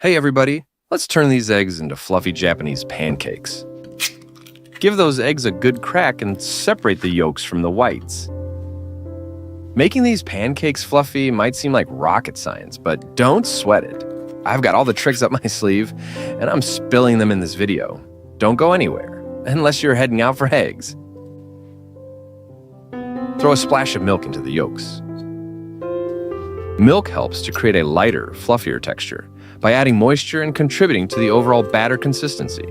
Hey everybody, let's turn these eggs into fluffy Japanese pancakes. Give those eggs a good crack and separate the yolks from the whites. Making these pancakes fluffy might seem like rocket science, but don't sweat it. I've got all the tricks up my sleeve, and I'm spilling them in this video. Don't go anywhere, unless you're heading out for eggs. Throw a splash of milk into the yolks. Milk helps to create a lighter, fluffier texture by adding moisture and contributing to the overall batter consistency.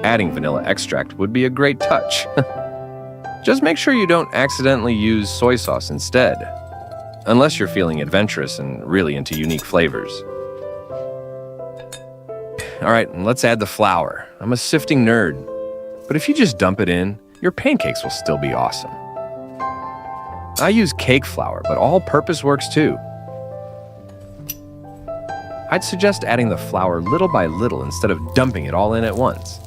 Adding vanilla extract would be a great touch. Just make sure you don't accidentally use soy sauce instead, unless you're feeling adventurous and really into unique flavors. All right, let's add the flour. I'm a sifting nerd, but if you just dump it in, your pancakes will still be awesome. I use cake flour, but all-purpose works too. I'd suggest adding the flour little by little instead of dumping it all in at once.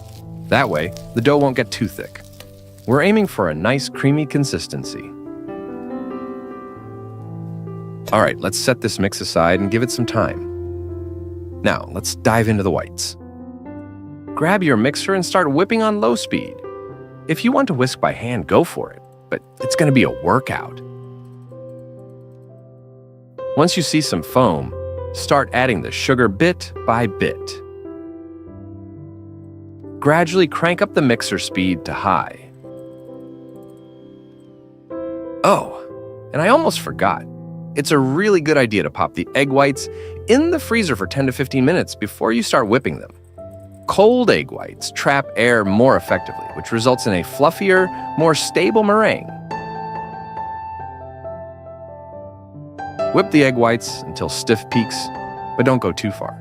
That way, the dough won't get too thick. We're aiming for a nice creamy consistency. All right, let's set this mix aside and give it some time. Now, let's dive into the whites. Grab your mixer and start whipping on low speed. If you want to whisk by hand, go for it, but it's going to be a workout. Once you see some foam, start adding the sugar bit by bit. Gradually crank up the mixer speed to high. Oh, and I almost forgot. It's a really good idea to pop the egg whites in the freezer for 10 to 15 minutes before you start whipping them. Cold egg whites trap air more effectively, which results in a fluffier, more stable meringue. Whip the egg whites until stiff peaks, but don't go too far.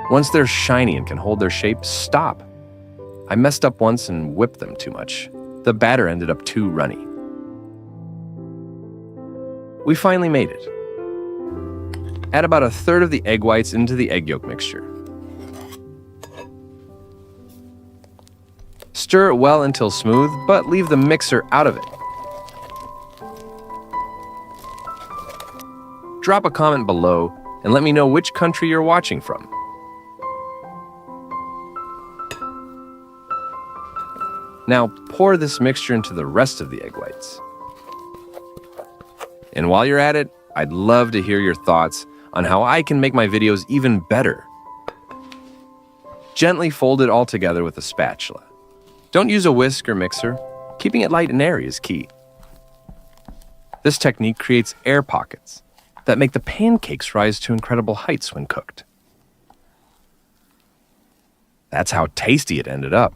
Once they're shiny and can hold their shape, stop. I messed up once and whipped them too much. The batter ended up too runny. We finally made it. Add about a third of the egg whites into the egg yolk mixture. Stir it well until smooth, but leave the mixer out of it. Drop a comment below and let me know which country you're watching from. Now pour this mixture into the rest of the egg whites. And while you're at it, I'd love to hear your thoughts on how I can make my videos even better. Gently fold it all together with a spatula. Don't use a whisk or mixer. Keeping it light and airy is key. This technique creates air pockets that make the pancakes rise to incredible heights when cooked. That's how tasty it ended up.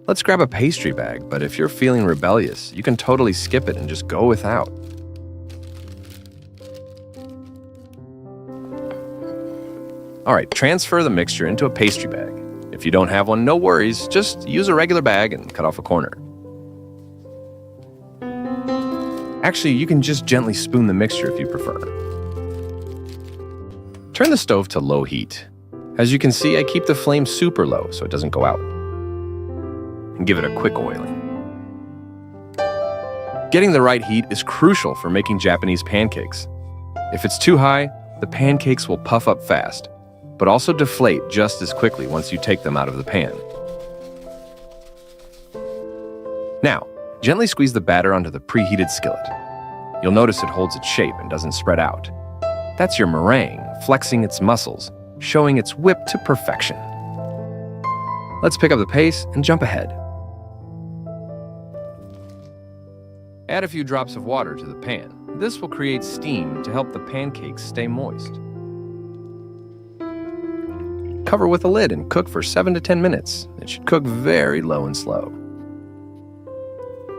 Let's grab a pastry bag, but if you're feeling rebellious, you can totally skip it and just go without. All right, transfer the mixture into a pastry bag. If you don't have one, no worries, just use a regular bag and cut off a corner. Actually, you can just gently spoon the mixture if you prefer. Turn the stove to low heat. As you can see, I keep the flame super low so it doesn't go out. And give it a quick oiling. Getting the right heat is crucial for making Japanese pancakes. If it's too high, the pancakes will puff up fast, but also deflate just as quickly once you take them out of the pan. Now, gently squeeze the batter onto the preheated skillet. You'll notice it holds its shape and doesn't spread out. That's your meringue flexing its muscles, showing it's whipped to perfection. Let's pick up the pace and jump ahead. Add a few drops of water to the pan. This will create steam to help the pancakes stay moist. Cover with a lid and cook for 7 to 10 minutes. It should cook very low and slow.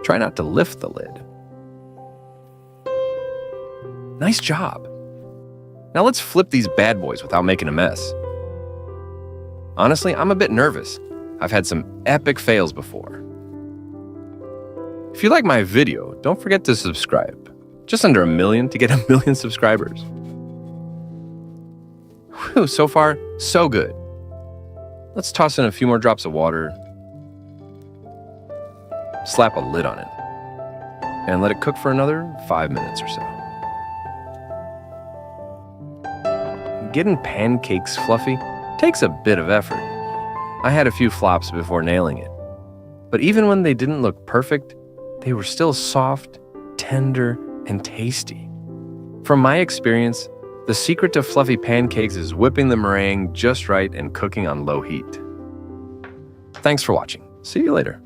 Try not to lift the lid. Nice job. Now let's flip these bad boys without making a mess. Honestly, I'm a bit nervous. I've had some epic fails before. If you like my video, don't forget to subscribe. Just under 1 million to get 1 million subscribers. Whew, so far, so good. Let's toss in a few more drops of water. Slap a lid on it. And let it cook for another 5 minutes or so. getting pancakes fluffy takes a bit of effort. I had a few flops before nailing it. But even when they didn't look perfect, they were still soft, tender, and tasty. From my experience, the secret to fluffy pancakes is whipping the meringue just right and cooking on low heat. Thanks for watching. See you later.